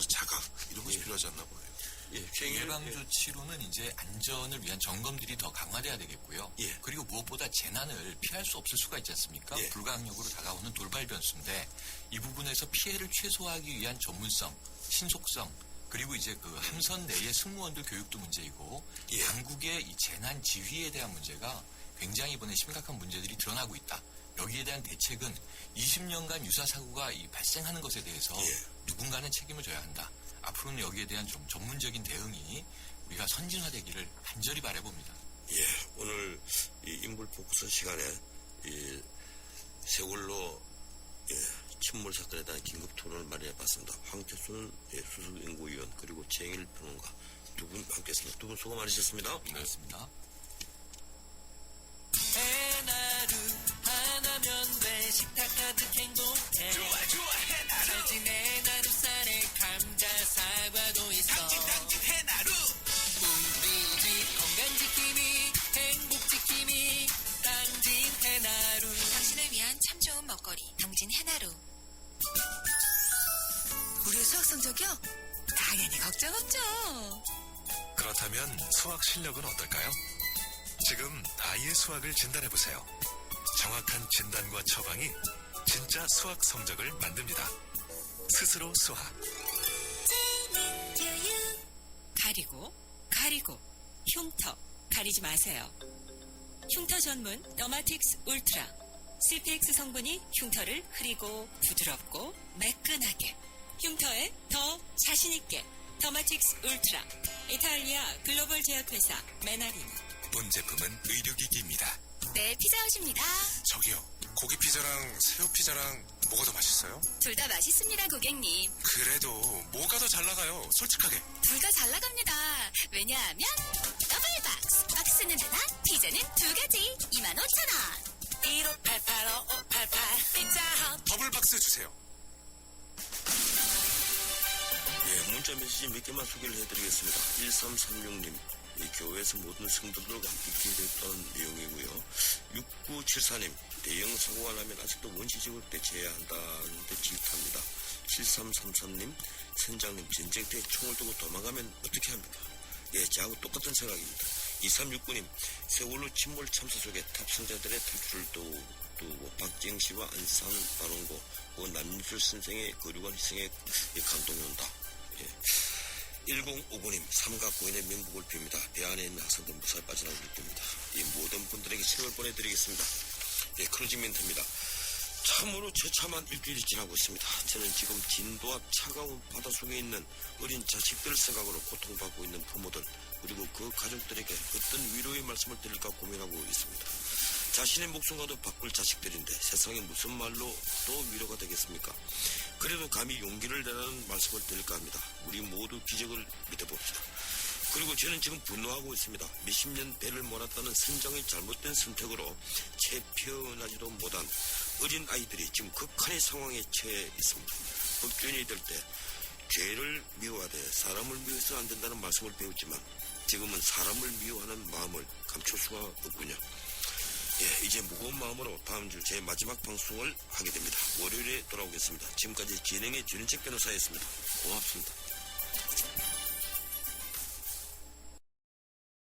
자각 이런 것이 필요하지 않나 보여요. 예방 조치로는 이제 안전을 위한 점검들이 더 강화돼야 되겠고요. 그리고 무엇보다 재난을 피할 수 없을 수가 있지 않습니까? 불가항력으로 다가오는 돌발 변수인데 이 부분에서 피해를 최소화하기 위한 전문성, 신속성 그리고 이제 함선 내의 승무원들 교육도 문제이고 당국의 이 재난 지휘에 대한 문제가 굉장히 이번에 심각한 문제들이 드러나고 있다. 여기에 대한 대책은 20년간 유사 사고가 발생하는 것에 대해서 누군가는 책임을 져야 한다. 앞으로는 여기에 대한 좀 전문적인 대응이 우리가 선진화되기를 간절히 바라봅니다. 오늘 이 인물 포커스 시간에 세월호 침몰 사건에 대한 긴급 토론을 마련해봤습니다. 황태순 수석연구위원 그리고 최영일 평론가 두 분 함께했습니다. 두 분 수고 많으셨습니다. 고맙습니다. 아이들의 수학 성적이요? 당연히 걱정 없죠. 그렇다면 수학 실력은 어떨까요? 지금 아이의 수학을 진단해보세요. 정확한 진단과 처방이 진짜 수학 성적을 만듭니다. 스스로 수학. 가리고, 흉터, 가리지 마세요. 흉터 전문 더마틱스 울트라. CPX 성분이 흉터를 흐리고 부드럽고 매끈하게. 흉터에 더 자신있게. 더마틱스 울트라. 이탈리아 글로벌 제약회사 메나리니. 본 제품은 의료기기입니다. 네, 피자헛입니다. 저기요, 고기 피자랑 새우 피자랑 뭐가 더 맛있어요? 둘 다 맛있습니다, 고객님. 그래도 뭐가 더 잘 나가요? 솔직하게. 둘 다 잘 나갑니다. 왜냐하면 더블 박스. 박스는 하나, 피자는 두 가지. 25,000원. 1588-5588 피자헛. 더블 박스 주세요. 예, 문자 메시지 몇 개만 소개를 해드리겠습니다. 1336님, 교회에서 모든 성도들과 함께 기도했던 내용이고요. 6974님, 대형 사고가 나면 아직도 원시적으로 대처해야 한다는데 질타합니다. 7333님, 선장님, 전쟁 때 총을 두고 도망가면 어떻게 합니까? 예, 저하고 똑같은 생각입니다. 2369님, 세월호 침몰 참사 속에 탑승자들의 탈출을 도우고 박지영 씨와 안산 단원고 남윤술 선생의 거류관 희생에 감동이 온다. 예. 1059님, 삼각 고인의 명복을 빕니다. 배 안에 있는 학생들 무사히 빠져나오길 빕니다. 이 모든 분들에게 세월 보내드리겠습니다. 예, 클로징 멘트입니다. 참으로 처참한 일주일이 지나고 있습니다. 저는 지금 진도 앞 차가운 바다 속에 있는 어린 자식들 생각으로 고통받고 있는 부모들, 그리고 그 가족들에게 어떤 위로의 말씀을 드릴까 고민하고 있습니다. 자신의 목숨과도 바꿀 자식들인데 세상에 무슨 말로 또 위로가 되겠습니까? 그래도 감히 용기를 내라는 말씀을 드릴까 합니다. 우리 모두 기적을 믿어봅시다. 그리고 저는 지금 분노하고 있습니다. 몇십 년 배를 몰았다는 선장의 잘못된 선택으로 채 피어나지도 못한 어린 아이들이 지금 극한의 상황에 처해 있습니다. 법조인이 될 때 죄를 미워하되 사람을 미워해서 안 된다는 말씀을 배웠지만 지금은 사람을 미워하는 마음을 감출 수가 없군요. 예, 이제 무거운 마음으로 다음 주 제 마지막 방송을 하게 됩니다. 월요일에 돌아오겠습니다. 지금까지 진행의 준인책 변호사였습니다. 고맙습니다.